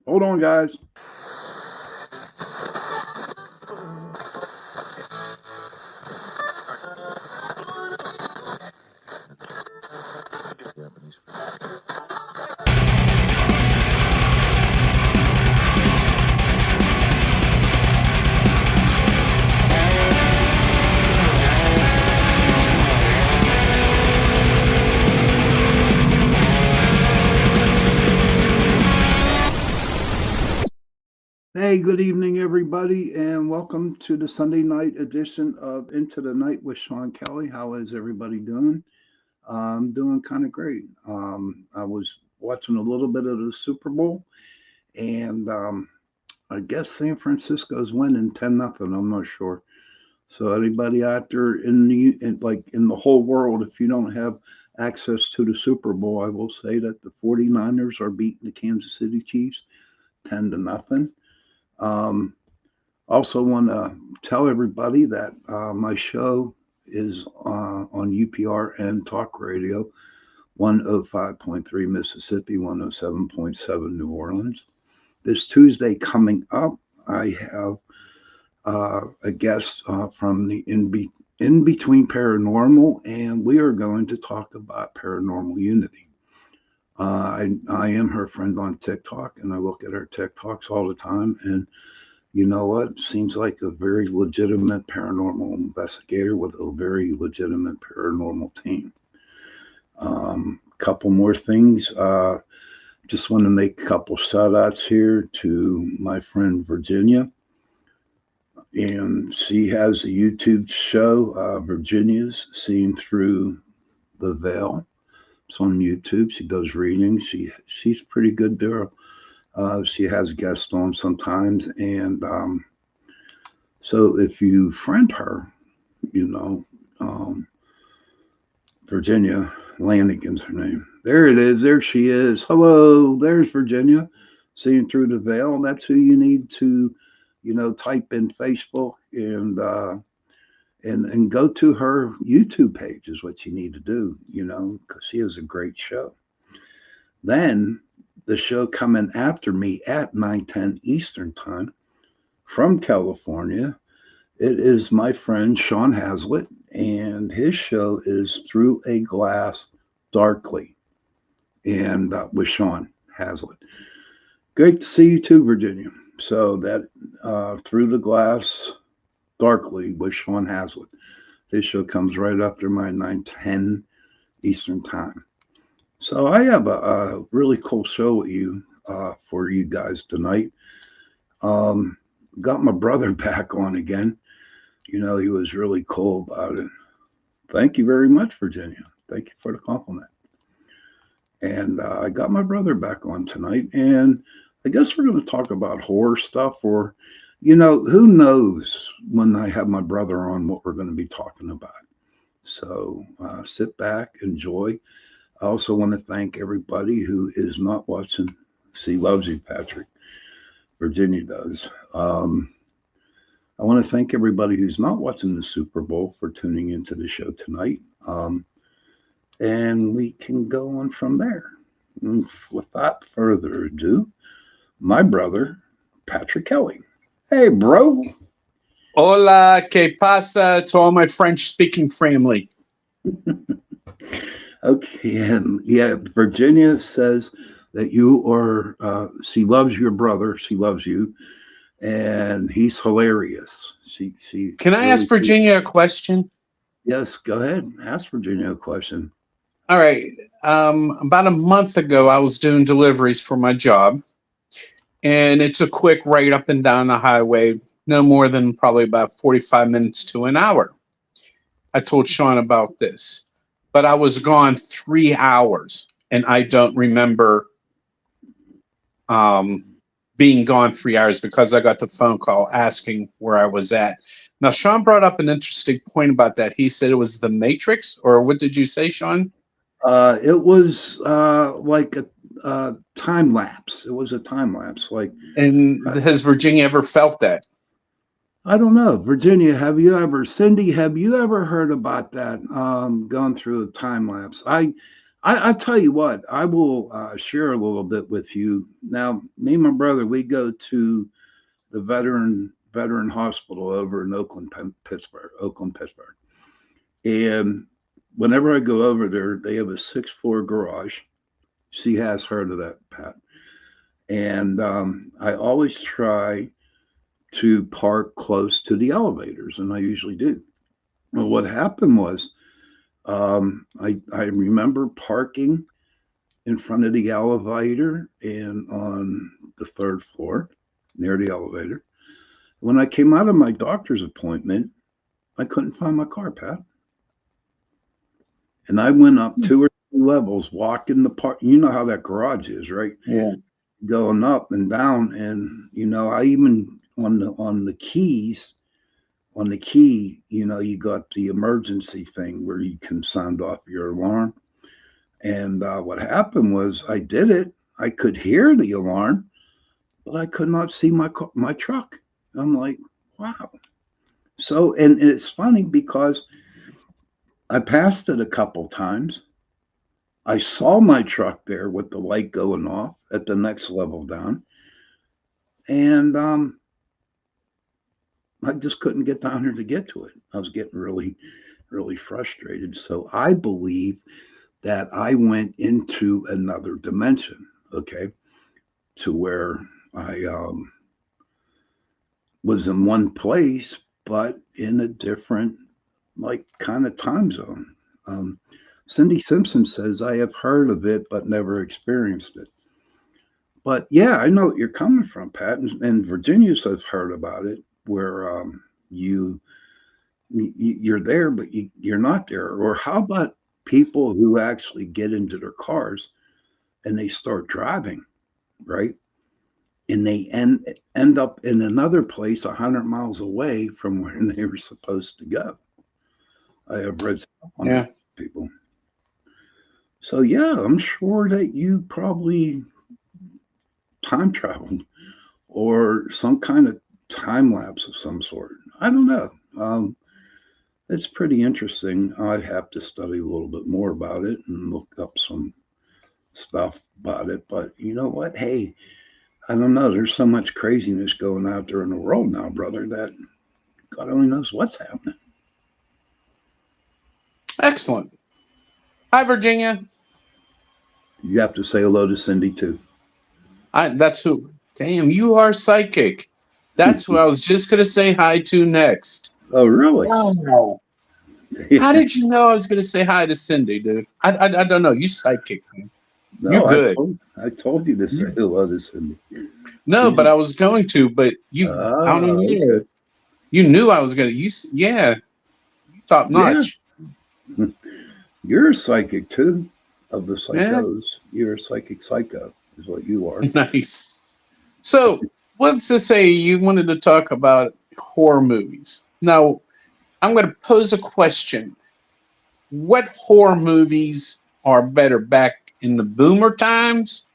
Hold on, guys. Hey, good evening, everybody, and welcome to the Sunday night edition of Into the Night with Sean Kelly. How is everybody doing? I'm doing kind of great. I was watching a little bit of the Super Bowl, and I guess San Francisco's winning 10-0. I'm not sure. So anybody out there in the whole world, if you don't have access to the Super Bowl, I will say that the 49ers are beating the Kansas City Chiefs 10-0. Um, Also, want to tell everybody that my show is on UPR and Talk Radio, 105.3 Mississippi, 107.7 New Orleans. This Tuesday coming up, I have a guest from the In Between Paranormal, and we are going to talk about paranormal unity. I am her friend on TikTok, and I look at her TikToks all the time, and you know what? Seems like a very legitimate paranormal investigator with a very legitimate paranormal team. Couple more things. Just want to make a couple shout outs here to my friend Virginia. And she has a YouTube show, Virginia's Seeing Through the Veil. It's on YouTube. She does readings. She's pretty good there. She has guests on sometimes, and so if you friend her, you know, Virginia Lanigan's her name. There it is. There she is. Hello, there's Virginia, seeing through the veil. That's who you need to, type in Facebook and go to her YouTube page is what you need to do, because she has a great show. Then the show coming after me at 9:10 Eastern Time from California. It is my friend Sean Hazlitt, and his show is Through a Glass Darkly, and with Sean Hazlitt. Great to see you too, Virginia. So that Through the Glass Darkly with Sean Hazlitt. His show comes right after my 9:10 Eastern Time. So I have a really cool show with you for you guys tonight. Got my brother back on again. He was really cool about it. Thank you very much, Virginia. Thank you for the compliment. And I got my brother back on tonight, and I guess we're going to talk about horror stuff, or, who knows when I have my brother on what we're going to be talking about. So sit back, enjoy. I also want to thank everybody who is not watching. She loves you, Patrick. Virginia does. I want to thank everybody who's not watching the Super Bowl for tuning into the show tonight. And we can go on from there. And without further ado, my brother, Patrick Kelly. Hey, bro. Hola, que pasa to all my French-speaking family. Okay, and yeah, Virginia says that you are, she loves your brother, she loves you, and he's hilarious. Can I ask Virginia a question? Yes, go ahead. Ask Virginia a question. All right. About a month ago, I was doing deliveries for my job, and it's a quick right up and down the highway, no more than probably about 45 minutes to an hour. I told Sean about this, but I was gone 3 hours, and I don't remember being gone 3 hours because I got the phone call asking where I was at. Now, Sean brought up an interesting point about that. He said it was the Matrix, or what did you say, Sean? It was like a time lapse. It was a time lapse. And has Virginia ever felt that? I don't know. Virginia, Cindy, have you ever heard about that? Gone through a time lapse. I I tell you what, I will share a little bit with you. Now, me and my brother, we go to the veteran hospital over in Oakland, Pittsburgh. And whenever I go over there, they have a 6-floor garage. She has heard of that, Pat. And I always try to park close to the elevators, and I usually do. Well, what happened was I remember parking in front of the elevator and on the 3rd floor near the elevator. When I came out of my doctor's appointment, I couldn't find my car, Pat. And I went up 2 or 3 levels, walking the park. You know how that garage is, right? Yeah. Going up and down, and I even on the keys, on the key, you got the emergency thing where you can sound off your alarm. And what happened was I did it. I could hear the alarm, but I could not see my truck. I'm like, wow. So, and it's funny because I passed it a couple times. I saw my truck there with the light going off at the next level down. And I just couldn't get down here to get to it. I was getting really, really frustrated. So I believe that I went into another dimension, okay, to where I was in one place, but in a different, like, kind of time zone. Cindy Simpson says, I have heard of it, but never experienced it. But yeah, I know what you're coming from, Pat. And Virginia's has heard about it, where you're there, but you're not there. Or how about people who actually get into their cars and they start driving, right? And they end up in another place 100 miles away from where they were supposed to go. I have read stuff on people. So yeah, I'm sure that you probably time traveled or some kind of time lapse of some sort. I don't know. It's pretty interesting. I'd have to study a little bit more about it and look up some stuff about it. But you know what? Hey, I don't know. There's so much craziness going out there in the world now, brother, that God only knows what's happening. Excellent. Hi, Virginia. You have to say hello to Cindy too. That's who. Damn, you are psychic. That's who I was just gonna say hi to next. Oh, really? Oh. How did you know I was gonna say hi to Cindy, dude? I don't know. You psychic, man. No, you're good. I told you to say hello to Cindy. No, but I was going to, but you. I don't know. Okay. You knew I was gonna. You top notch. Yeah. You're a psychic too. Of the psychos, you're a psychic psycho, is what you are. Nice. So, let's just say you wanted to talk about horror movies. Now, I'm going to pose a question. What horror movies are better back in the boomer times,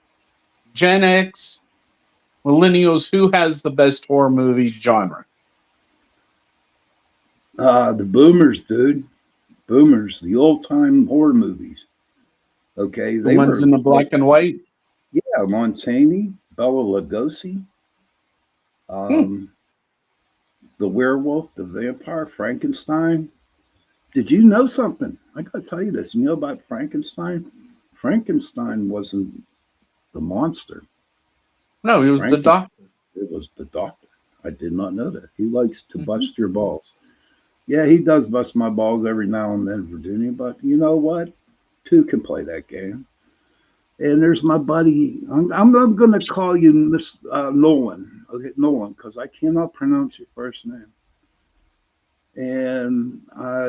Gen X, millennials? Who has the best horror movie genre? The boomers, dude. Boomers, the old-time horror movies. Okay, the ones in the black and white. Yeah, Lon Chaney, Bela Lugosi, the werewolf, the vampire, Frankenstein. Did you know something? I got to tell you this. You know about Frankenstein? Frankenstein wasn't the monster. No, he was the doctor. It was the doctor. I did not know that. He likes to bust your balls. Yeah, he does bust my balls every now and then, Virginia. But you know what? Two can play that game. And there's my buddy. I'm going to call you Miss Nolan. Okay, Nolan, because I cannot pronounce your first name. And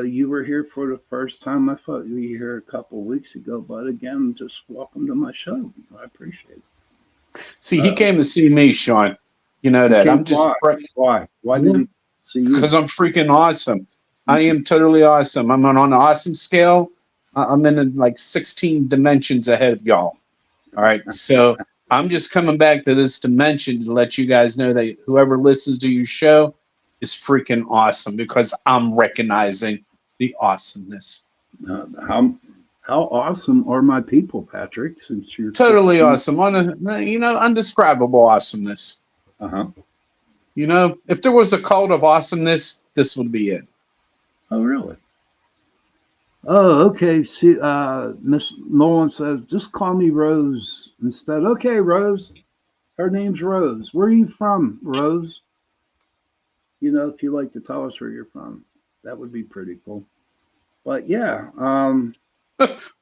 you were here for the first time. I thought you were here a couple of weeks ago. But again, just welcome to my show. I appreciate it. See, he came to see me, Sean. You know that. I'm just why? Why did he see you? Because I'm freaking awesome. I am totally awesome. I'm on an awesome scale. I'm in like 16 dimensions ahead of y'all. All right. So I'm just coming back to this dimension to let you guys know that whoever listens to your show is freaking awesome because I'm recognizing the awesomeness. How awesome are my people, Patrick? Since you're Totally 16. awesome. Undescribable awesomeness. Uh-huh. If there was a cult of awesomeness, this would be it. Oh, really? Oh, okay. See, Miss Nolan says, just call me Rose instead. Okay, Rose. Her name's Rose. Where are you from, Rose? If you like to tell us where you're from, that would be pretty cool. But yeah,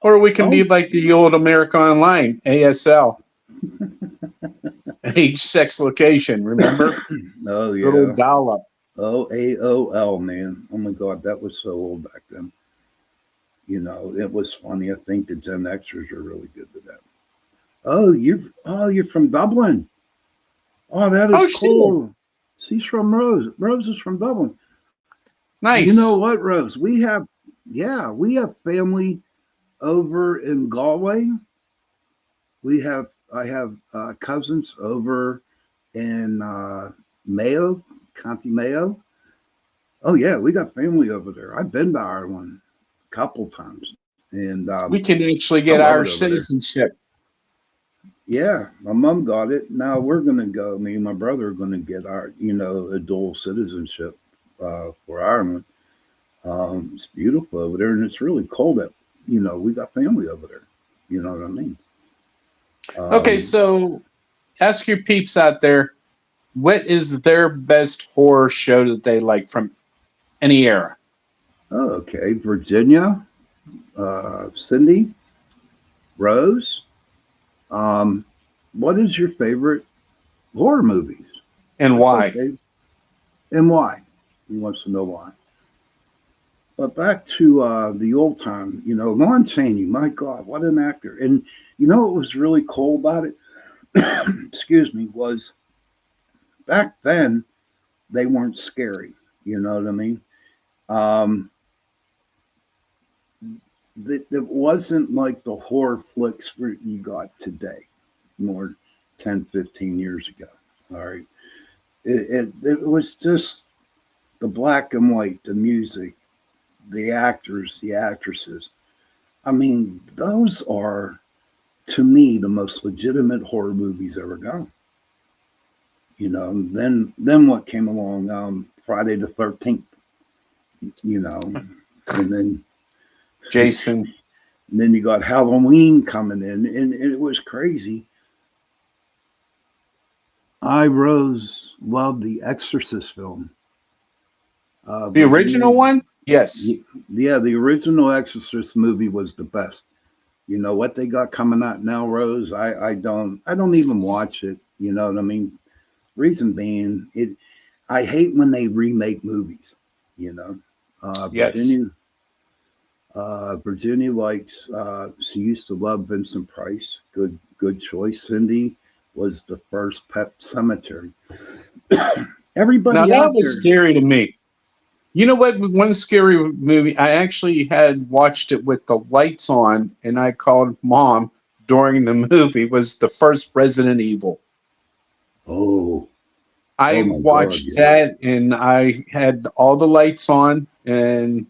Or we can be oh, like the old America Online, ASL, age, sex, location. Remember? oh Little yeah. dial up. Oh, AOL, man. Oh my God, that was so old back then. It was funny. I think the Gen Xers are really good to that. Oh, you're from Dublin. Oh, that Oh, is shit. cool. She's from Rose. Rose is from Dublin. You know Nice. what, Rose? We have family over in Galway. I have cousins over in Mayo, County Mayo. Oh yeah, we got family over there. I've been to Ireland a couple times, and We can actually I get love it Irish over there. citizenship. Yeah, my mom got it. Now we're gonna go. Me and my brother are gonna get a dual citizenship for Ireland. It's beautiful over there, and it's really cold. We got family over there. You know what I mean? Okay, Um, so ask your peeps out there, what is their best horror show that they like from any era? oh, okay, Virginia, Cindy, Rose. Um, what is your favorite horror movies? And That's why? okay, and why? He wants to know why. But back to the old time, Lon Chaney. My God, what an actor! And what was really cool about it? Excuse me, was back then they weren't scary. You know what I mean? Um, it wasn't like the horror flicks you got today, more 10, 15 years ago. All right. It was just the black and white, the music, the actors, the actresses. I mean, those are, to me, the most legitimate horror movies ever gone. Then what came along? Friday the 13th, you know, and then Jason. and then you got Halloween coming in, and it was crazy. I Rose loved the Exorcist film. The original Virginia, one? Yes. yeah, the original Exorcist movie was the best. What they got coming out now, Rose. I don't even watch it. You know what I mean? Reason being, I hate when they remake movies. You know, Yes. Virginia likes. She used to love Vincent Price. Good choice. Cindy was the first Pet Cemetery. Now Everybody that out was there. scary to me. You know what? One scary movie, I actually had watched it with the lights on, and I called mom during the movie, was the first Resident Evil. Oh, oh I my God, watched yeah. that, and I had all the lights on, and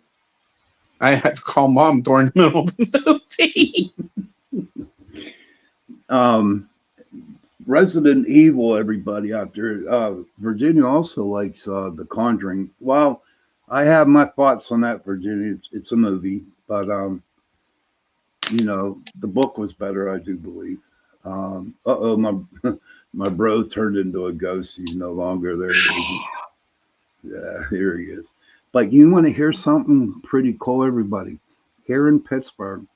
I had to call mom during the middle of the movie. Um, Resident Evil, everybody out there. Virginia also likes The Conjuring. Well, I have my thoughts on that, Virginia. It's a movie, but the book was better, I do believe. My my bro turned into a ghost. He's no longer there. Yeah, here he is. But you want to hear something pretty cool, everybody? Here in Pittsburgh,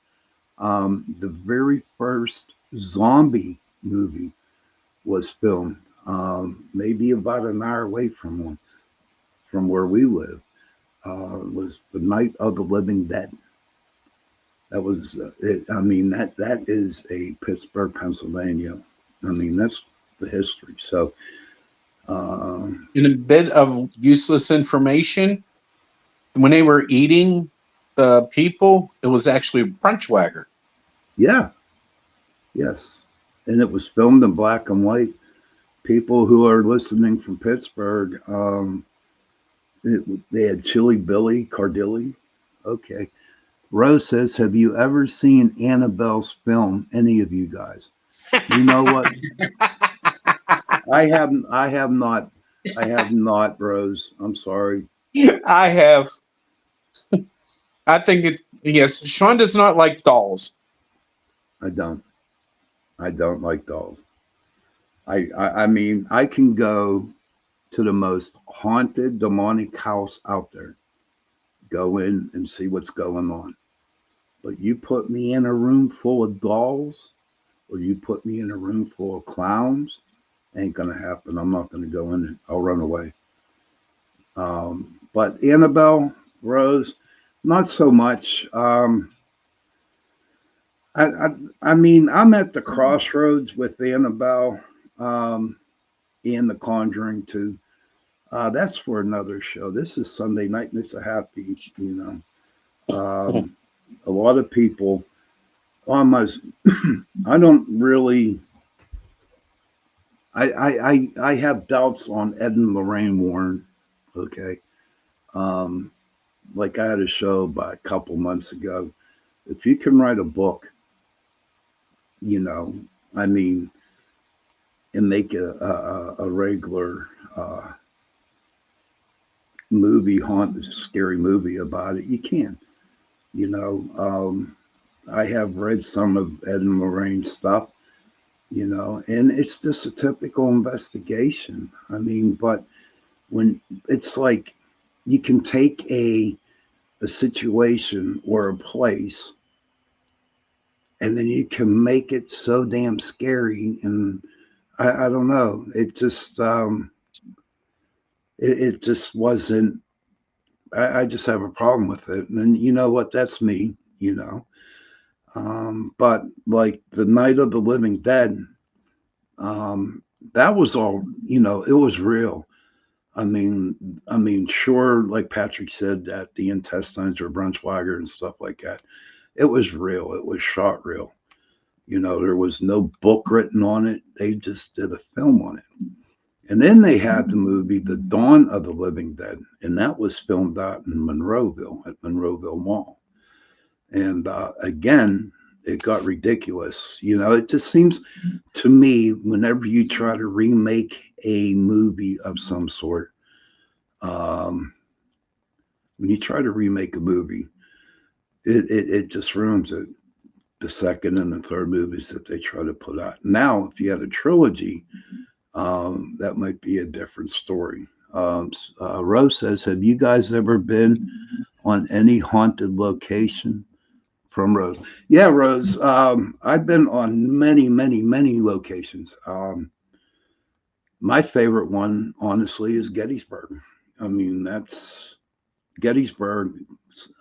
the very first zombie movie was filmed, maybe about an hour away from where we live. Was the Night of the Living Dead. That was it. I mean, that is a Pittsburgh, Pennsylvania. I mean, that's the history. So, uh, And a bit of useless information. When they were eating the people, it was actually Brunchwagger. yeah, yes, and it was filmed in black and white. People who are listening from Pittsburgh, they had Chili Billy Cardilli. Okay, Rose says, "Have you ever seen Annabelle's film? Any of you guys?" You know what? I haven't. I have not. I have not, Rose. I'm sorry. I have. I think it. Yes, Sean does not like dolls. I don't. I don't like dolls. I mean, I can go to the most haunted, demonic house out there, go in and see what's going on. But you put me in a room full of dolls, or you put me in a room full of clowns, ain't gonna happen. I'm not gonna go in. I'll run away. But Annabelle, Rose, not so much. I, I, I mean, I'm at the crossroads with Annabelle um, and The Conjuring too. That's for another show. This is Sunday night, and it's a happy, a lot of people almost. I don't really. I have doubts on Ed and Lorraine Warren. Okay, um, like I had a show about a couple months ago. If you can write a book, you know, I mean, and make a regular movie, scary movie about it, you can. You know, I have read some of Ed and Lorraine's stuff, and it's just a typical investigation. I mean, but when it's like you can take a situation or a place and then you can make it so damn scary, and I don't know, it just wasn't. I just have a problem with it, and you know what, that's me. But like the Night of the Living Dead, um that was all, it was real. I mean, sure, like Patrick said, that the intestines were Brunschweiger and stuff like that. It was real. It was shot real. There was no book written on it. They just did a film on it. And then they had the movie The Dawn of the Living Dead, and that was filmed out in Monroeville at Monroeville Mall. And again, it got ridiculous. It just seems to me, whenever you try to remake a movie of some sort, um, when you try to remake a movie, it just ruins it. The second and the third movies that they try to put out. Now, if you had a trilogy, that might be a different story. Rose says, "Have you guys ever been on any haunted location?" From Rose. Yeah, Rose. I've been on many, many, many locations. My favorite one, honestly, is Gettysburg. I mean, that's Gettysburg.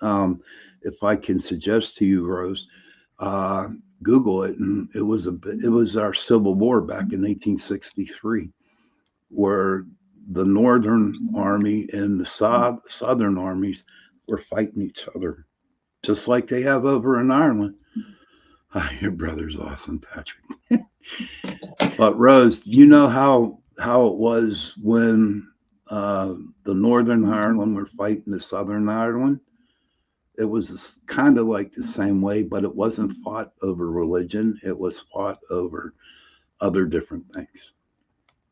Um, if I can suggest to you, Rose, uh, Google it, and it was our Civil War back in 1863, where the Northern Army and the Southern armies were fighting each other, just like they have over in Ireland. Your brother's awesome, Patrick. But Rose, you know how it was when the Northern Ireland were fighting the Southern Ireland. It was kind of like the same way, but it wasn't fought over religion. It was fought over other different things.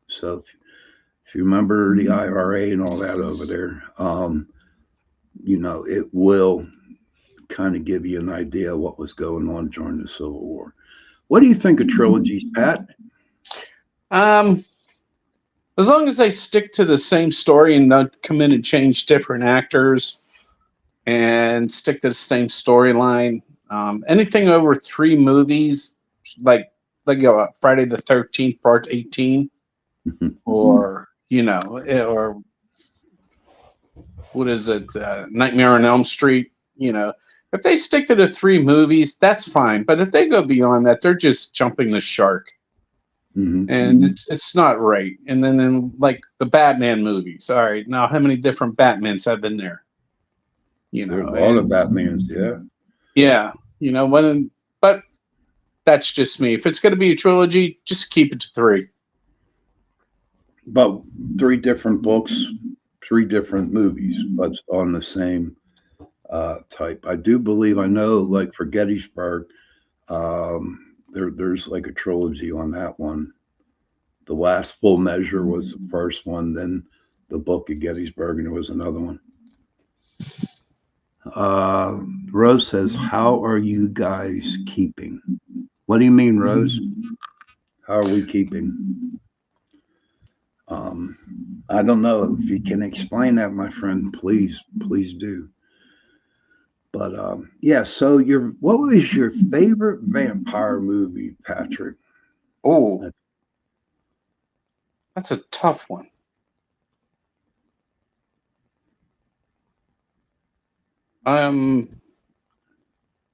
So if you remember the IRA and all that over there, it will kind of give you an idea of what was going on during the Civil War. What do you think of trilogies, Pat? As long as they stick to the same story and not come in and change different actors and stick to the same storyline. Anything over 3 movies, like Friday the 13th, Part 18, or or what is it, Nightmare on Elm Street. If they stick to the 3 movies, that's fine. But if they go beyond that, they're just jumping the shark. Mm-hmm. And it's not right. And then in like the Batman movies, all right, now how many different Batmans have been there? There's a lot of Batmans, yeah. But that's just me. If it's going to be a trilogy, just keep it to 3. But 3 different books, 3 different movies, but on the same type. I do believe I know, like for Gettysburg, there's like a trilogy on that one. The Last Full Measure was the first one, then the Book of Gettysburg, and there was another one. Rose says, "How are you guys keeping?" What do you mean, Rose? How are we keeping? I don't know. If you can explain that, my friend, please do. But yeah. So what was your favorite vampire movie, Patrick? Oh, that's a tough one.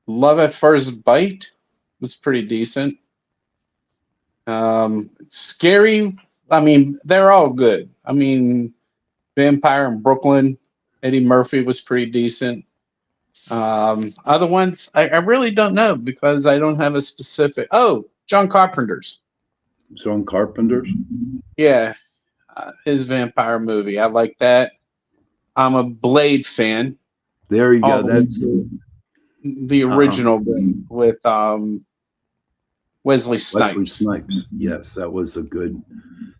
Love at First Bite was pretty decent. Scary. I mean, they're all good. I mean, Vampire in Brooklyn, Eddie Murphy was pretty decent. Other ones, I really don't know because I don't have a specific. Oh, John Carpenter's. John Carpenter's? Yeah, his vampire movie. I like that. I'm a Blade fan. There you go. That's the original with Wesley Snipes. Wesley Snipes. Yes, that was a good.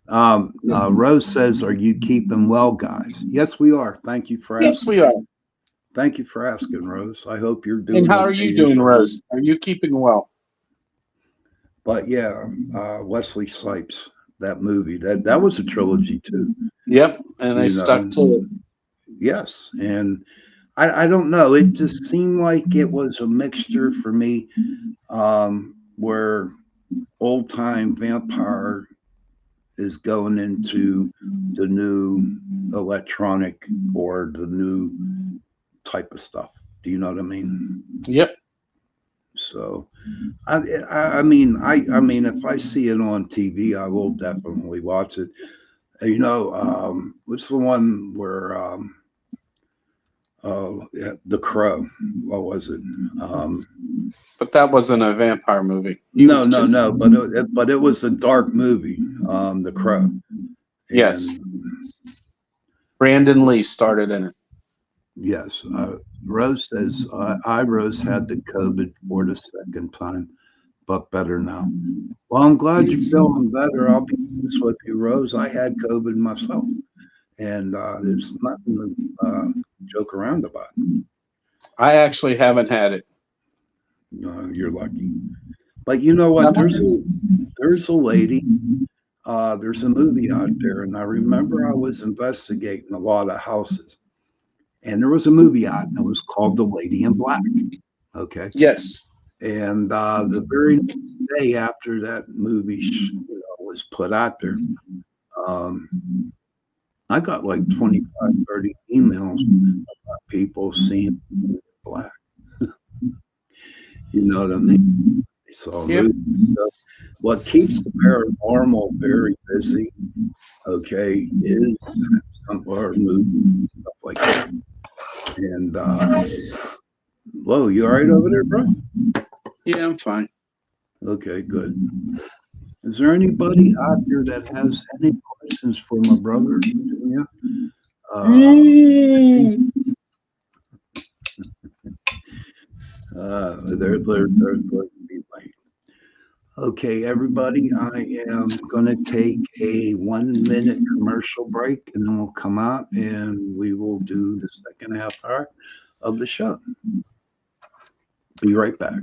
Rose says, "Are you keeping well, guys?" Yes, we are. Thank you for asking. Yes, we are. Thank you for asking, Rose. I hope you're doing. And how are you doing, Rose? Are you keeping well? But yeah, Wesley Snipes, that movie, that was a trilogy too. Yep, and I stuck to it. Yes, and I don't know. It just seemed like it was a mixture for me, where old time vampire is going into the new electronic or the new type of stuff. Do you know what I mean? Yep. So, I mean, if I see it on TV, I will definitely watch it. You know, what's the one where The Crow? What was it? But that wasn't a vampire movie. No. But it was a dark movie. The Crow. Yes. Brandon Lee started in it. Yes. Rose says, Rose had the COVID for the second time, but better now. Well, I'm glad you're feeling better. I'll be honest with you, Rose. I had COVID myself, and there's nothing to joke around about. I actually haven't had it. You're lucky. But you know what? There's a lady. There's a movie out there, and I remember I was investigating a lot of houses. And there was a movie out, and it was called The Lady in Black. Okay. Yes. And the very next day after that movie was put out there, I got like 25, 30 emails about people seeing black. You know what I mean? So what keeps the paranormal very busy, okay, is some horror movies and stuff like that. And whoa, you all right over there, bro? Yeah, I'm fine. Okay, good. Is there anybody out there that has any questions for my brother? Yeah. They're going to be late. Okay, everybody, I am going to take a 1-minute commercial break, and then we'll come out and we will do the second half hour of the show. Be right back.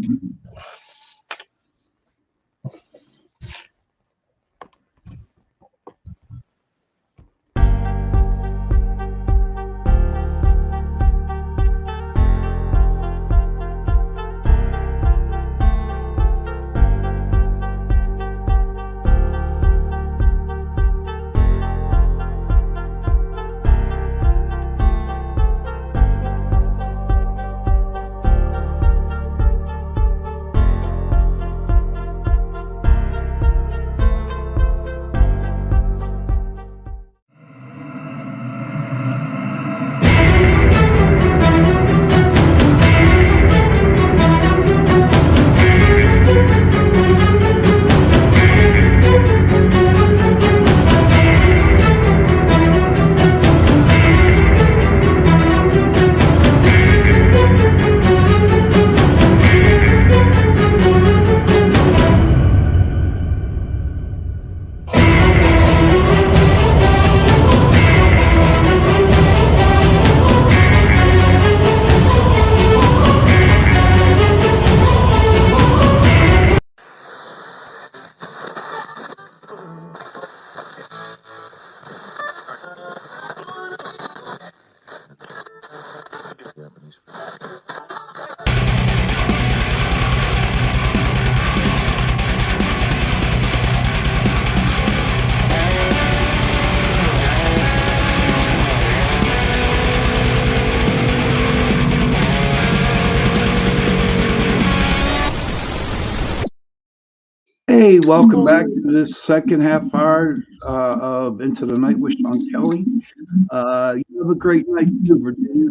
Hey, welcome back to this second half hour of Into the Night with Sean Kelly. You have a great night too, Virginia.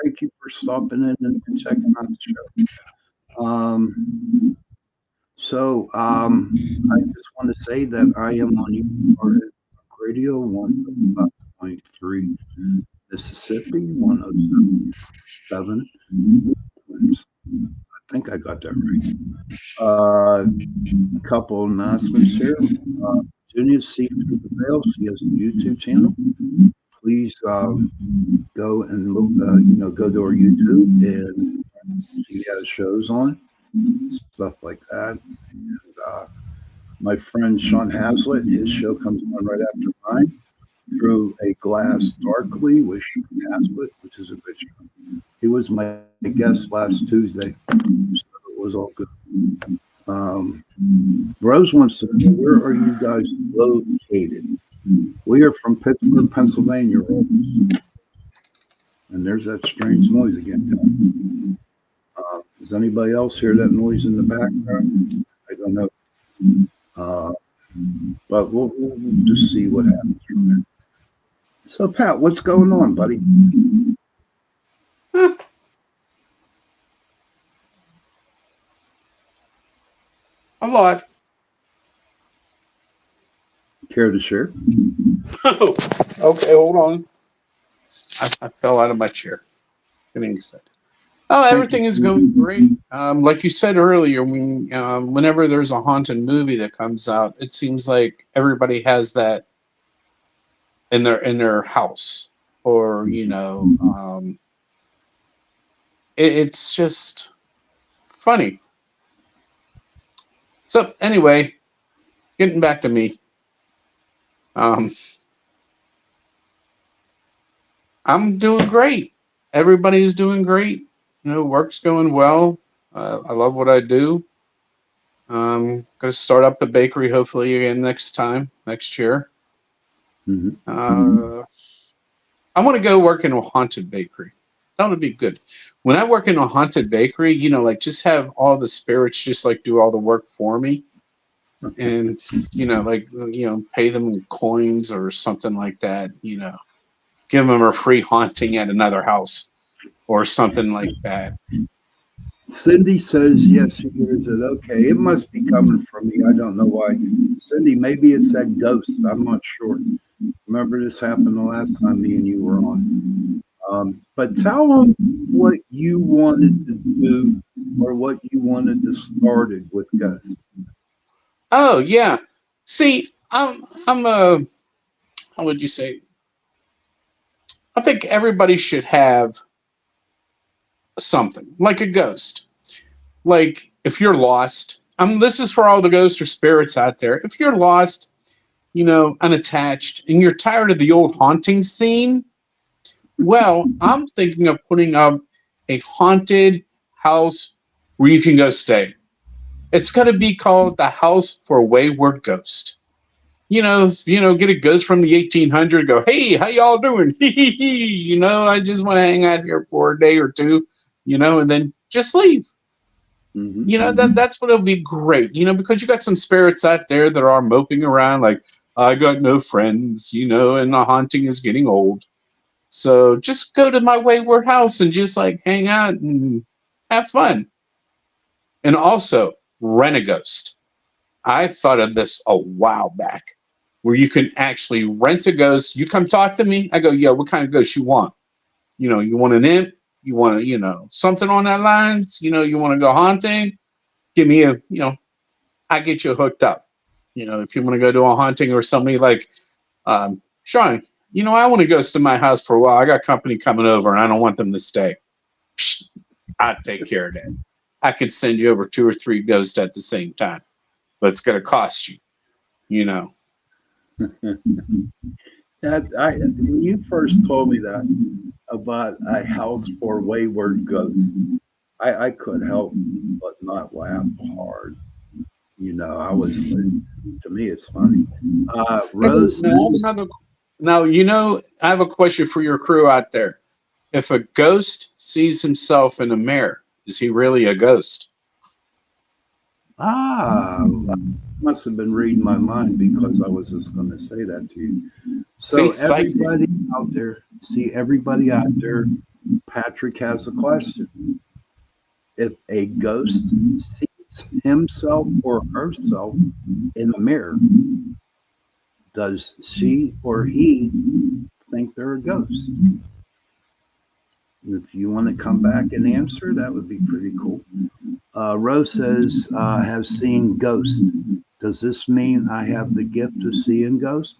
Thank you for stopping in and checking out the show. I just want to say that I am on UR Radio 105.3 Mississippi, 107. I think I got that right. A couple announcements here. Virginia See Through the Veil. She has a YouTube channel. Please go and look, go to our YouTube, and she has shows on stuff like that. And my friend Sean Hazlitt, his show comes on right after mine. Through a Glass Darkly with Sean Hazlitt, which is a good show. He was my guest last Tuesday, so it was all good. Rose wants to know, where are you guys located? We are from Pittsburgh, Pennsylvania, Rose. And there's that strange noise again. Does anybody else hear that noise in the background? I don't know. But we'll just see what happens from there. So, Pat, what's going on, buddy? A lot. Care to share? Oh, okay, hold on. I fell out of my chair. Getting excited. Oh, everything is going great. Like you said earlier, whenever there's a haunted movie that comes out, it seems like everybody has that in their house, or it's just funny. So anyway, getting back to me. I'm doing great. Everybody's doing great. Work's going well. I love what I do. Going to start up a bakery hopefully again next year. Mm-hmm. I want to go work in a haunted bakery. That would be good. When I work in a haunted bakery, just have all the spirits just do all the work for me. And, pay them in coins or something like that, give them a free haunting at another house or something like that. Cindy says, yes, she hears it. Okay, it must be coming from me. I don't know why. Cindy, maybe it's that ghost. I'm not sure. Remember, this happened the last time me and you were on. But tell them what you wanted to do or what you wanted to start it with Gus. Oh, yeah. See, I'm how would you say? I think everybody should have something like a ghost. Like if you're lost, this is for all the ghosts or spirits out there. If you're lost, unattached, and you're tired of the old haunting scene, well, I'm thinking of putting up a haunted house where you can go stay. It's going to be called the House for Wayward Ghost. Get a ghost from the 1800s, go, hey, how y'all doing? I just want to hang out here for a day or two, and then just leave. Mm-hmm. That's what it'll be great, because you got some spirits out there that are moping around like, I got no friends, and the haunting is getting old. So just go to my wayward house and just hang out and have fun. And also rent a ghost. I thought of this a while back, where you can actually rent a ghost. You come talk to me. I go, yeah, what kind of ghost you want? You want an imp? You want something on that lines? You want to go haunting? Give me I get you hooked up. If you want to go do a haunting or somebody like, Sean, I want to ghost to my house for a while. I got company coming over and I don't want them to stay. I'd take care of that. I could send you over 2 or 3 ghosts at the same time, but it's going to cost you, When you first told me that about a house for wayward ghosts, I couldn't help but not laugh hard. I was to me it's funny. Rose says, Now, I have a question for your crew out there. If a ghost sees himself in a mirror, is he really a ghost? I must have been reading my mind because I was just going to say that to you. So See, psychic. everybody out there, Patrick has a question. If a ghost sees himself or herself in the mirror, does she or he think they're a ghost? If you want to come back and answer, that would be pretty cool. Rose says, have seen ghosts. Does this mean I have the gift of seeing ghosts?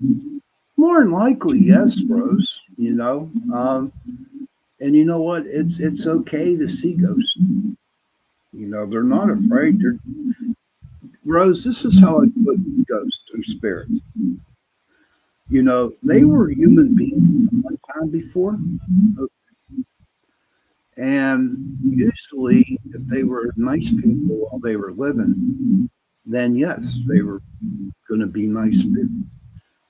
More than likely, yes, Rose. And you know what? It's okay to see ghosts. They're not afraid. Rose, this is how I put ghosts or spirits. They were human beings one time before. And usually, if they were nice people while they were living, then yes, they were going to be nice spirits.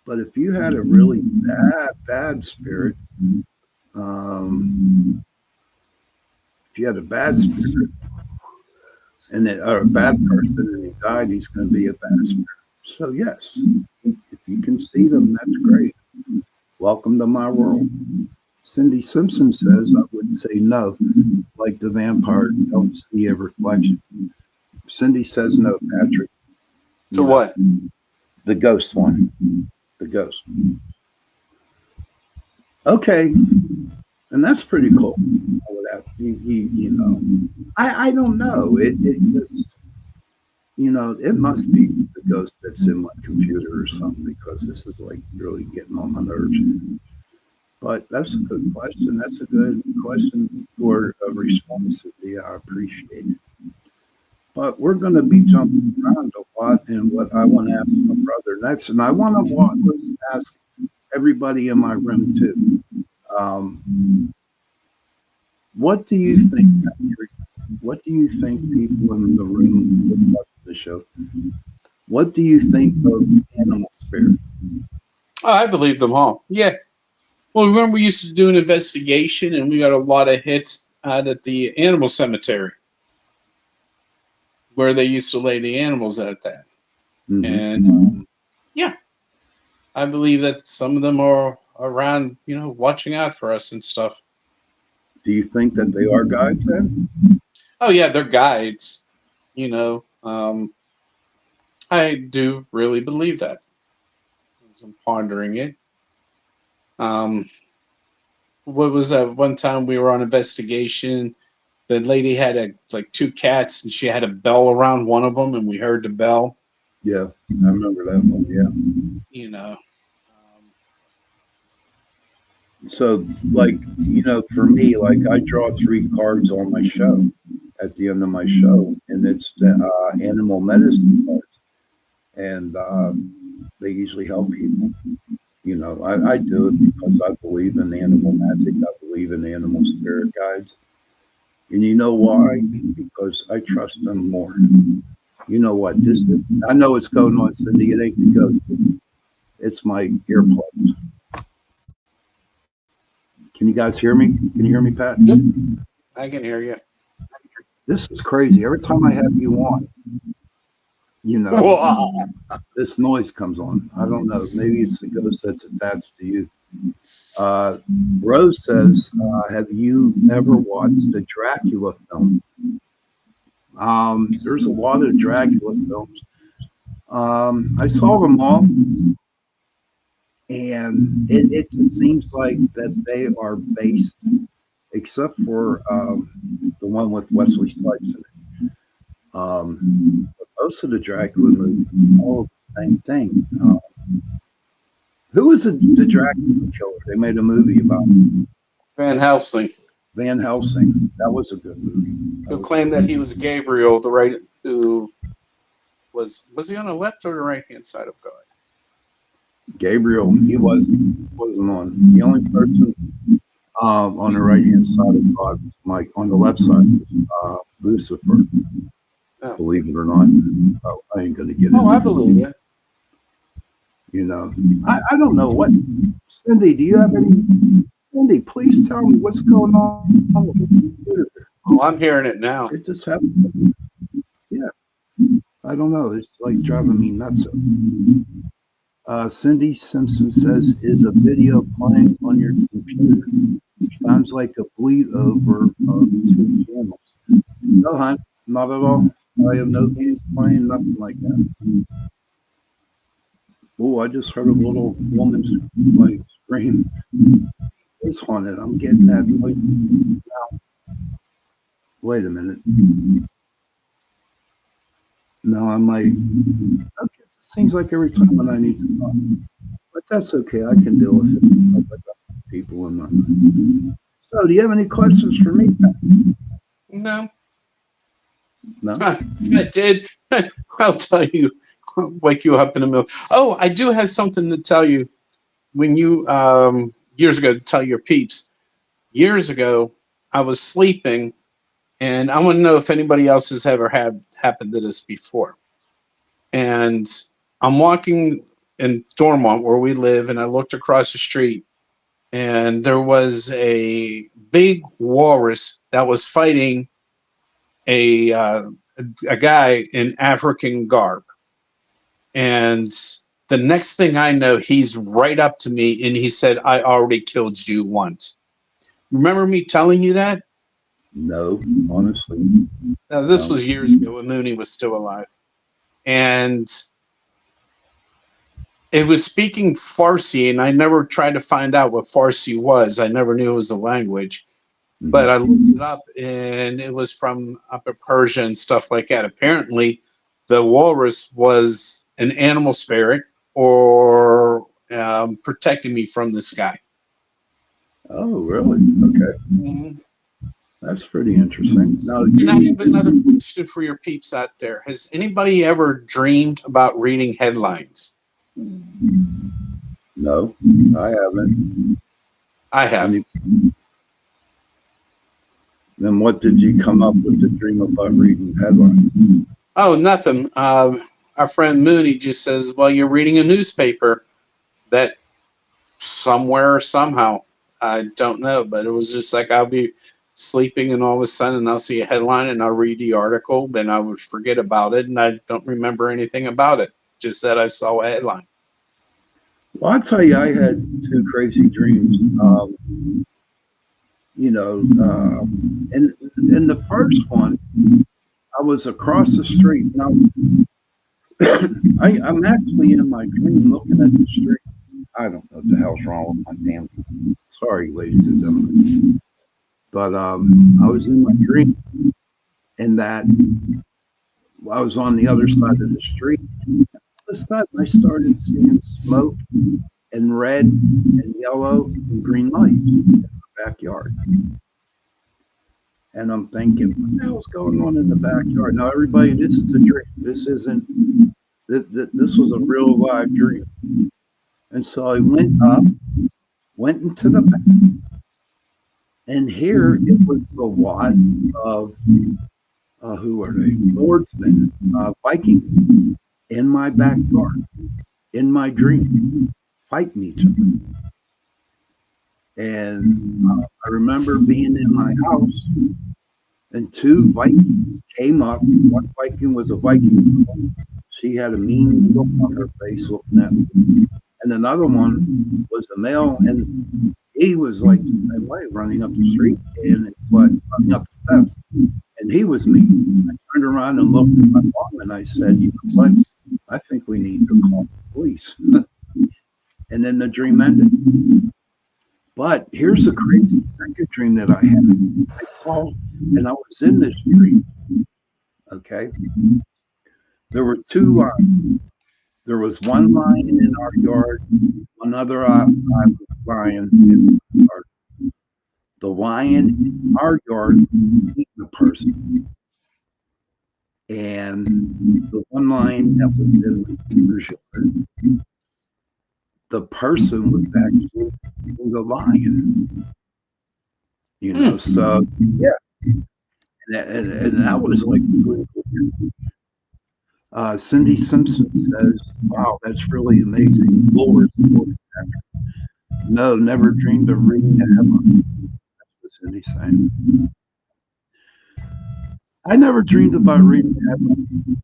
But if you had a really bad spirit, if you had a bad spirit or a bad person and he died, he's going to be a bad spirit. So yes, if you can see them, that's great. Welcome to my world. Cindy Simpson says, I would say no, like the vampire, don't see a reflection. Cindy says no, Patrick. To what? The ghost one. The ghost. Okay. And that's pretty cool. I don't know. It just, it must be the ghost that's in my computer or something because this is like really getting on my nerves. But that's a good question. That's a good question for a response. Yeah, I appreciate it. But we're going to be jumping around a lot, and what I want to ask my brother next, and I want to ask everybody in my room too. What do you think, Patrick? What do you think people in the room would watch the show? What do you think of animal spirits? Oh, I believe them all. Yeah. Well, remember we used to do an investigation, and we got a lot of hits out at the animal cemetery, where they used to lay the animals at that. Mm-hmm. And yeah, I believe that some of them are around, watching out for us and stuff. Do you think that they are guides then? Oh yeah, they're guides. I do really believe that. As I'm pondering it. What was that one time we were on investigation? The lady had like two cats, and she had a bell around one of them, and we heard the bell. Yeah, I remember that one. Yeah. So, for me, I draw 3 cards on my show at the end of my show, and it's the animal medicine cards, and they usually help people. I do it because I believe in animal magic. I believe in animal spirit guides. And you know why? Because I trust them more. You know what? I know what's going on, Cindy. It ain't the ghost. It's my earplugs. Can you guys hear me? Can you hear me, Pat? Yep. I can hear you. This is crazy. Every time I have you on, this noise comes on. I don't know. Maybe it's the ghost that's attached to you. Rose says, have you ever watched the Dracula film? There's a lot of Dracula films. I saw them all, and it just seems like that they are based, except for the one with Wesley Snipes in it. But most of the Dracula movies, all the same thing. Who was the Dracula killer? They made a movie about Van Helsing. Van Helsing. That was a good movie. Who claimed that he was Gabriel, the right? Who was he on the left or the right hand side of God? Gabriel, he wasn't on. The only person on the right hand side of God was Mike. On the left side was Lucifer. Oh, Believe it or not, I ain't gonna get oh, I into it. believe you. You know, I don't know what. Cindy, do you have any? Cindy, please tell me what's going on with the computer. Oh, I'm hearing it now. It just happened. Yeah, I don't know. It's like driving me nuts. Cindy Simpson says, "Is a video playing on your computer? Sounds like a bleed over of two channels." No, hon, not at all. I have no games playing, nothing like that. Oh, I just heard a little woman's like scream. It's haunted. I'm getting that noise now. Wait a minute. No, I might. Okay, it seems like every time when I need to talk, but that's okay. I can deal with it. I got people in my. So, do you have any questions for me? No. No. If I did, I'll tell you. Wake you up in the middle. Oh, I do have something to tell you. When you years ago, to tell your peeps. Years ago, I was sleeping, and I want to know if anybody else has ever had happened to this before. And I'm walking in Dormont where we live, and I looked across the street, and there was a big walrus that was fighting a a guy in African garb. And the next thing I know, he's right up to me and he said, "I already killed you once." Remember me telling you that? No, honestly, Now, this no. was years ago when Mooney was still alive. And it was speaking Farsi, and I never tried to find out what Farsi was. I never knew it was a language. But I looked it up, and it was from Upper Persia and stuff like that. Apparently, the walrus was an animal spirit or protecting me from this guy. Oh, really? Okay, Mhm. that's pretty interesting. Now, And I have another question for your peeps out there. Has anybody ever dreamed about reading headlines? no, I haven't. I have. Any, then what did you come up with the dream about reading headlines? Oh, nothing. Our friend Mooney just says, "Well, you're reading a newspaper that somewhere or somehow, I don't know, but it was just like I'll be sleeping and all of a sudden I'll see a headline and I'll read the article, then I would forget about it and I don't remember anything about it. Just that I saw a headline." Well, I'll tell you, I had two crazy dreams. You know, and in the first one, I was across the street. Now, I'm actually in my dream looking at the street. I don't know what the hell's wrong with my damn. Sorry, ladies and gentlemen. But I was in my dream, and that I was on the other side of the street. All of a sudden, I started seeing smoke and red and yellow and green lights in the backyard. And I'm thinking, what the hell's going on in the backyard? Now, everybody, this is a dream. This isn't. This was a real live dream. And so I went up, went into the back, and here it was the lot of who are they? Swordsmen, Vikings, in my backyard, in my dream, fighting each other. And I remember being in my house, and two Vikings came up. One Viking was a Viking girl. She had a mean look on her face looking at me. And another one was a male, and he was like the same way, running up the street, and it's like running up the steps. And he was me. I turned around and looked at my mom, and I said, "You know what? I think we need to call the police." And then the dream ended. But here's the crazy second dream that I had. I saw, and I was in this dream. Okay, there were two lions. There was one lion in our yard, another lion in our yard. The lion in our yard eating a person, and the one lion that was in my neighbor's yard the person was actually the lion. You know, so yeah, and that was like really cool. Cindy Simpson says, "Wow, that's really amazing." Lord, no, never dreamed of reading a headline. That's what Cindy's saying. I never dreamed about reading a headline.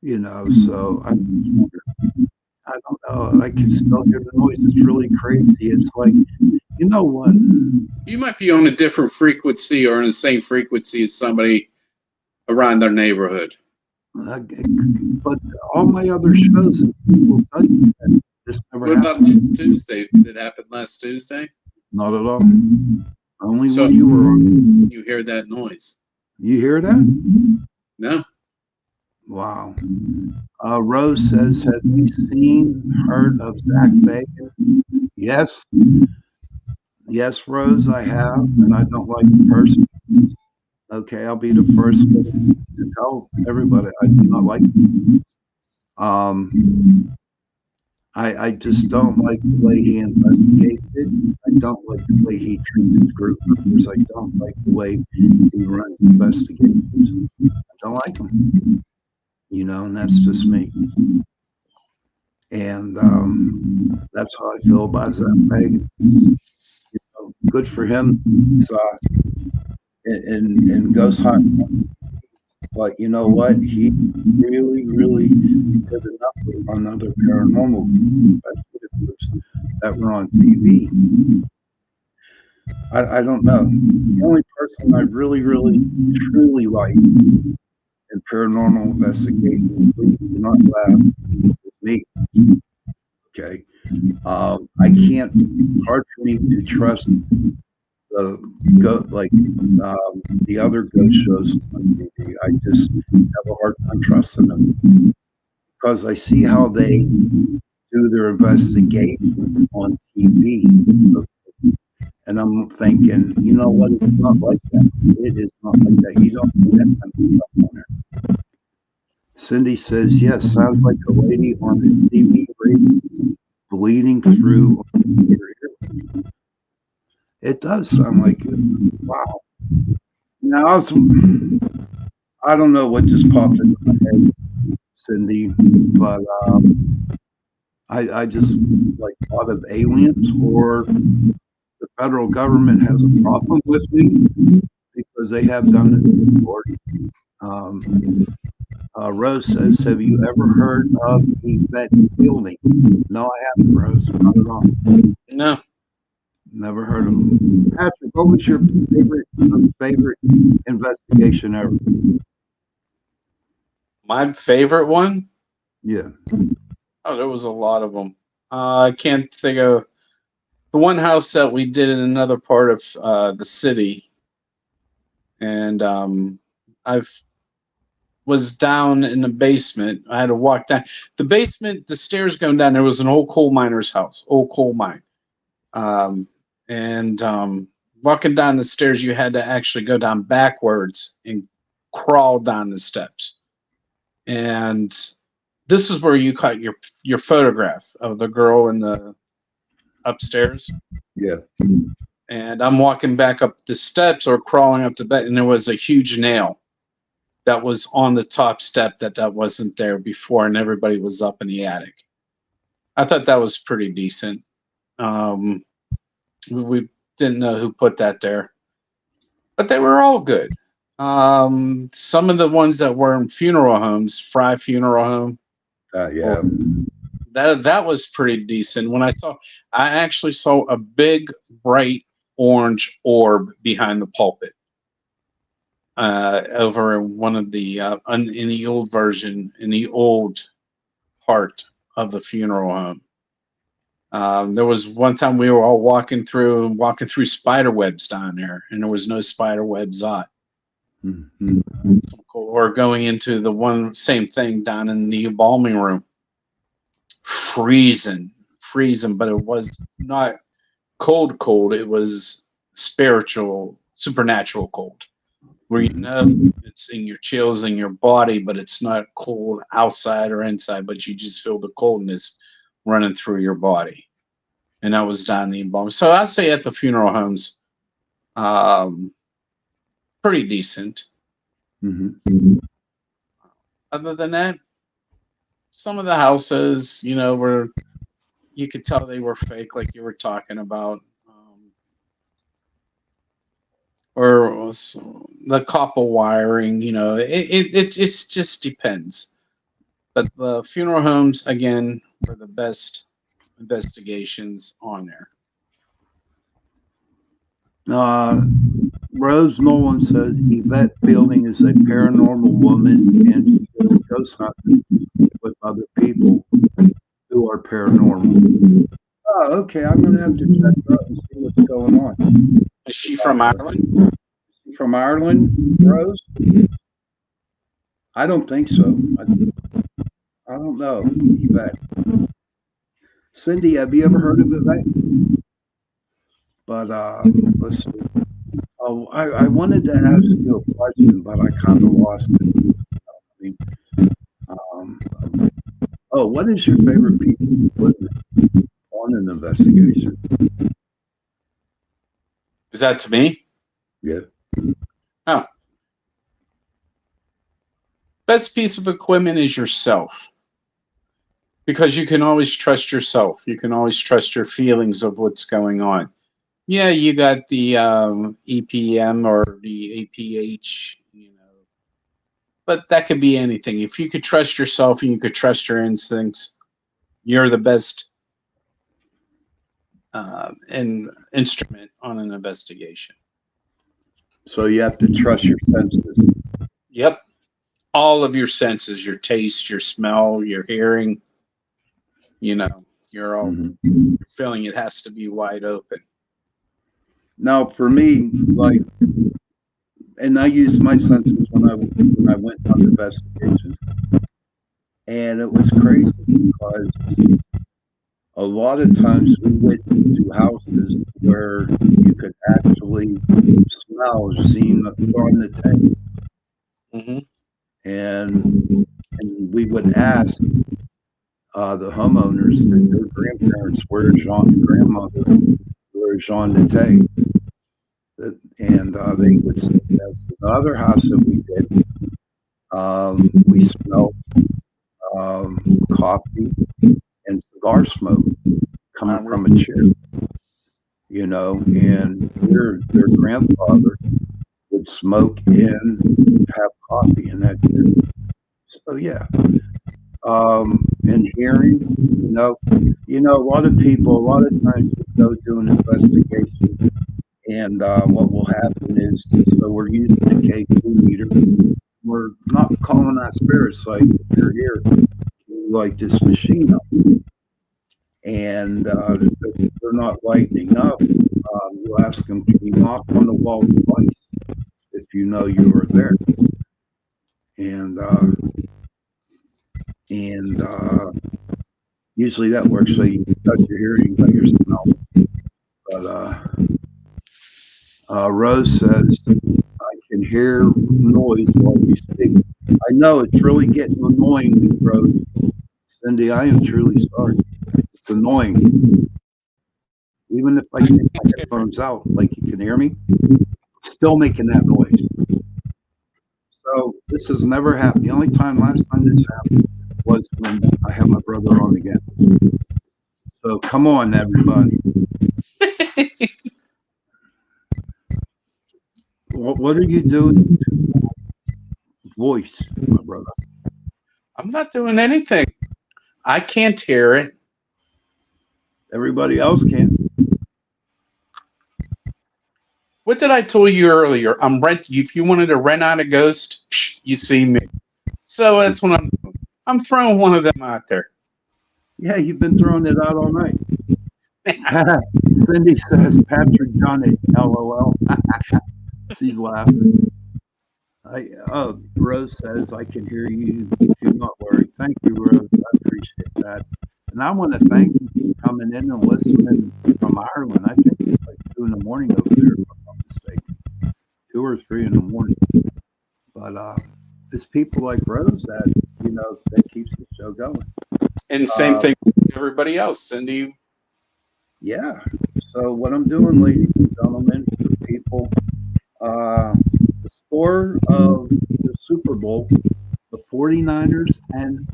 You know, so I don't know. I can still hear the noise. It's really crazy. It's like, you know what? You might be on a different frequency or in the same frequency as somebody around their neighborhood. But all my other shows, will tell you that this never What about happened. last Tuesday? Did it happen last Tuesday? Not at all. Only So when you were on. you hear that noise. You hear that? No. Wow. Rose says, "Have you seen, heard of Zach Bagans?" Yes. Yes, Rose, I have, and I don't like the person. Okay, I'll be the first to tell everybody I do not like him. I just don't like the way he investigates it. I don't like the way he treats his group members. I don't like the way he runs investigations. I don't like him. You know, and that's just me. And that's how I feel about Zach Bagans. You know, good for him. He's in Ghost Hunt. But you know what? He really, really did enough on other paranormal groups that were on TV. I don't know. The only person I really, really, truly like in paranormal investigations, please do not laugh, is me. Okay. I can't, it's hard for me to trust the other ghost shows on TV. I just have a hard time trusting them because I see how they do their investigation on TV. And I'm thinking, you know what? It's not like that. It is not like that. You don't do that kind of stuff on there. Cindy says, yes, sounds like a lady on the TV bleeding through your ear. It does sound like it. Wow. Now, I don't know what just popped into my head, Cindy, but I just like thought of aliens, or the federal government has a problem with me because they have done this before. Rose says, have you ever heard of Yvette Fielding? No, I haven't, Rose. Not at all. No. Never heard of them. Patrick, what was your favorite investigation ever? My favorite one? Yeah. Oh, there was a lot of them. I can't think of the one house that we did in another part of the city, and I've was down in the basement. I had to walk down the basement, the stairs going down. There was an old coal miner's house, old coal mine, and walking down the stairs, you had to actually go down backwards and crawl down the steps. And this is where you caught your photograph of the girl in the upstairs. Yeah. And I'm walking back up the steps or crawling up the bed, and there was a huge nail that was on the top step that wasn't there before, and everybody was up in the attic. I thought that was pretty decent. We didn't know who put that there, but they were all good. Some of the ones that were in funeral homes, Fry Funeral Home. Yeah. That was pretty decent. I actually saw a big, bright orange orb behind the pulpit. Over in one of the in the old version, in the old part of the funeral home. There was one time we were all walking through spider webs down there, and there was no spider webs on. Mm-hmm. Or going into the one same thing down in the embalming room, freezing, but it was not cold. It was spiritual, supernatural cold, where you know it's in your chills in your body, but it's not cold outside or inside, but you just feel the coldness running through your body. And that was done in the embalming. So I say at the funeral homes, pretty decent. Mm-hmm. Other than that, some of the houses, were, you could tell they were fake, like you were talking about. Or the copper wiring, it just depends. But the funeral homes, again, were the best investigations on there. Rose Nolan says Yvette Fielding is a paranormal woman and she goes ghost hunting with other people who are paranormal. Oh, okay. I'm going to have to check her out and see what's going on. Is she from Ireland? From Ireland, Rose? I don't think so. I don't know, Yvette. Cindy, have you ever heard of Yvette? But let's see. Oh, I wanted to ask you a question, but I kind of lost it. What is your favorite piece of equipment on an investigation? Is that to me? Yeah. Oh. Best piece of equipment is yourself. Because you can always trust yourself. You can always trust your feelings of what's going on. Yeah, you got the EPM or the APH, but that could be anything. If you could trust yourself and you could trust your instincts, you're the best instrument on an investigation. So you have to trust your senses. Yep. All of your senses, your taste, your smell, your hearing, you're all feeling it has to be wide open. Now, for me, and I used my senses when I went on investigations, and it was crazy because a lot of times we went to houses where you could actually smell Zima from the tank. Mm-hmm. And we would ask the homeowners and their grandparents, where's Jean's grandmother, where's Jean Nate? And they would say yes. The other house that we did, we smelled coffee and cigar smoke coming from a chair, and their grandfather would smoke and have coffee in that chair. So yeah. And hearing, a lot of people, a lot of times we go do an investigation, and what will happen is, so we're using a K2 meter. We're not calling that spirits like if you're here, like this machine up, and they're not lighting up. You ask them, can you knock on the wall twice if you know you were there? And usually that works. So you got your hearing, you got your smell. But Rose says, I can hear noise while you speak. I know it's really getting annoying, Rose. Cindy, I am truly sorry. It's annoying. Even if I take my headphones out, like you can hear me, still making that noise. So this has never happened. The only last time this happened was when I had my brother on again. So come on, everybody. What are you doing to voice, my brother? I'm not doing anything. I can't hear it. Everybody else can. What did I tell you earlier? If you wanted to rent out a ghost, you see me. So that's what I'm doing. I'm throwing one of them out there. Yeah, you've been throwing it out all night. Cindy says, Patrick Johnny, LOL. She's laughing. Rose says, I can hear you. Do not worry. Thank you, Rose. I appreciate that. And I want to thank you for coming in and listening from Ireland. I think it's like 2 a.m. over there, if I'm not mistaken. 2 or 3 a.m. But it's people like Rose that, that keeps the show going. And same thing with everybody else. Cindy. Yeah. So what I'm doing, ladies and gentlemen, people, the score of the Super Bowl, the 49ers and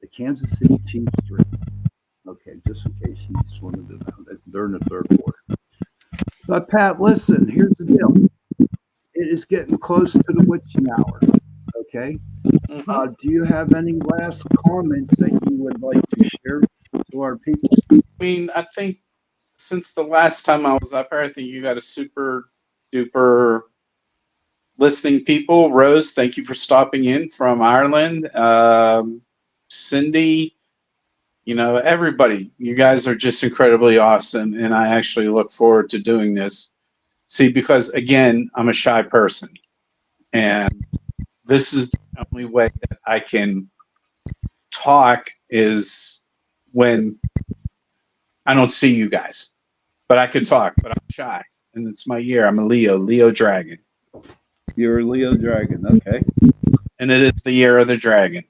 the Kansas City Chiefs 3. Okay, just in case you just wanted to know that they're in the third quarter. But Pat, listen, here's the deal. It is getting close to the witching hour. Okay. Mm-hmm. Do you have any last comments that you would like to share to our people? I mean, I think since the last time I was up here, I think you got a super duper listening people. Rose, thank you for stopping in from Ireland. Cindy, everybody, you guys are just incredibly awesome. And I actually look forward to doing this. See, because again, I'm a shy person. And this is the only way that I can talk is when I don't see you guys. But I could talk, but I'm shy. And it's my year. I'm a Leo dragon. You're a Leo Dragon. Okay. And it is the year of the dragon.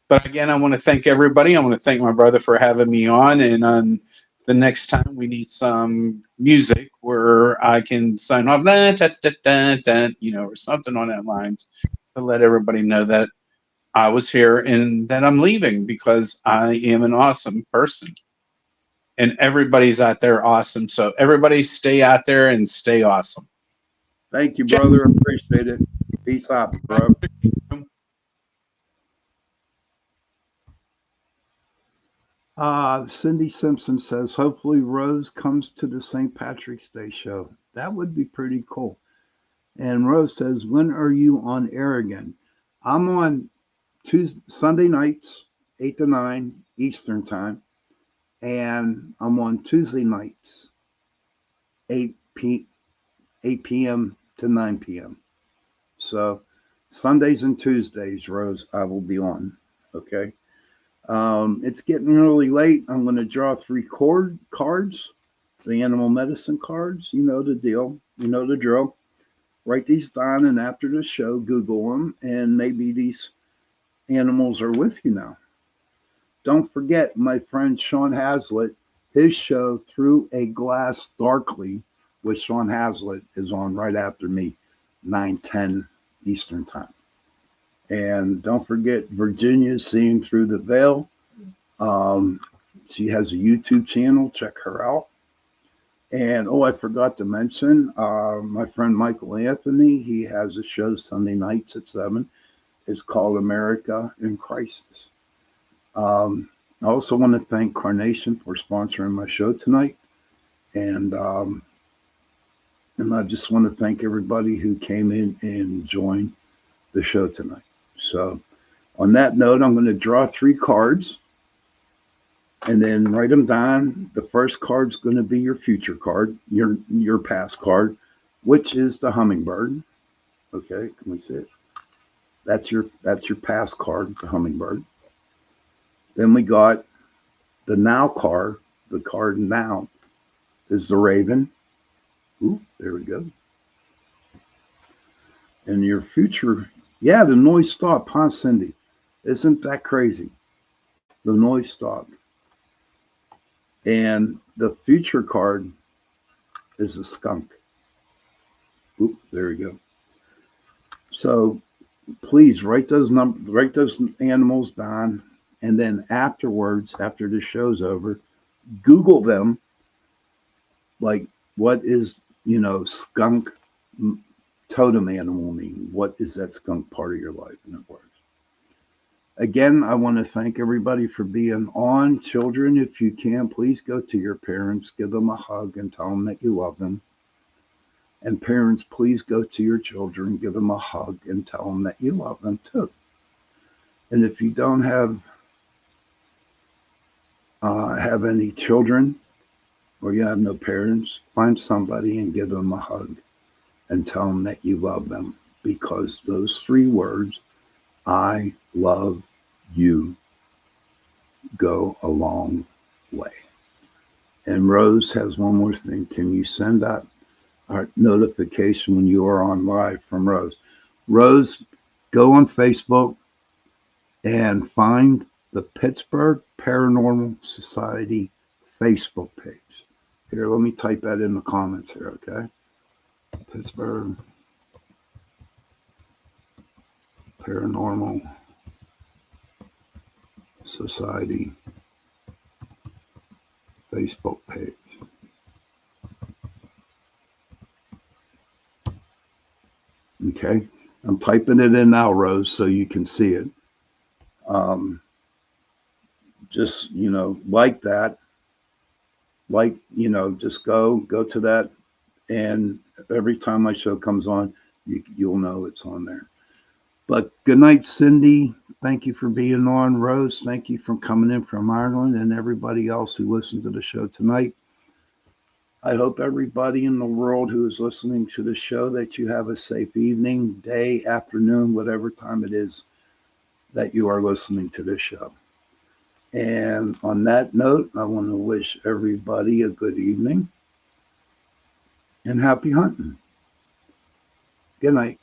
But again, I want to thank everybody. I want to thank my brother for having me on. And the next time we need some music where I can sign off, or something on that lines to let everybody know that I was here and that I'm leaving because I am an awesome person. And everybody's out there awesome. So everybody stay out there and stay awesome. Thank you, brother. Appreciate it. Peace out, bro. Cindy Simpson says, hopefully Rose comes to the St. Patrick's Day show. That would be pretty cool. And Rose says, when are you on air again? I'm on Sunday nights, 8 to 9 Eastern time. And I'm on Tuesday nights, 8 p.m. to 9 p.m. So Sundays and Tuesdays, Rose, I will be on. Okay. It's getting really late. I'm going to draw 3 cards, the animal medicine cards. You know the deal. You know the drill. Write these down, and after the show, Google them, and maybe these animals are with you now. Don't forget my friend Sean Hazlitt, his show Through a Glass Darkly with Sean Hazlitt is on right after me, 9:10 Eastern time. And don't forget Virginia Seeing Through the Veil. She has a YouTube channel. Check her out. And I forgot to mention my friend Michael Anthony. He has a show Sunday nights at 7. It's called America in Crisis. I also want to thank Carnation for sponsoring my show tonight. And I just want to thank everybody who came in and joined the show tonight. So on that note, I'm going to draw 3 cards and then write them down. The first card's going to be your future card, your past card, which is the hummingbird. Okay, can we see it? That's your past card, the hummingbird. Then we got the now card. The card now is the raven. Ooh, there we go. And your future, yeah, the noise stopped, huh, Cindy? Isn't that crazy? The noise stopped. And the future card is a skunk. Oop, there we go. So please write those animals down, and then afterwards, after the show's over, Google them. Like, what is skunk totem animal mean? What is that skunk part of your life? In other words. Again, I want to thank everybody for being on. Children, if you can, please go to your parents, give them a hug, and tell them that you love them. And parents, please go to your children, give them a hug, and tell them that you love them too. And if you don't have any children, or you have no parents, find somebody and give them a hug and tell them that you love them, because those 3 words, I love you, go a long way. And Rose has one more thing. Can you send out our notification when you are on live from Rose? Rose, go on Facebook and find the Pittsburgh Paranormal Society Facebook page. Here, let me type that in the comments here, okay? Pittsburgh Paranormal Society Facebook page. Okay, I'm typing it in now, Rose, so you can see it. Just, like that. Like, just go to that. And every time my show comes on, you'll know it's on there. But good night, Cindy. Thank you for being on. Rose, thank you for coming in from Ireland, and everybody else who listened to the show tonight. I hope everybody in the world who is listening to the show that you have a safe evening, day, afternoon, whatever time it is that you are listening to this show. And on that note, I want to wish everybody a good evening and happy hunting. Good night.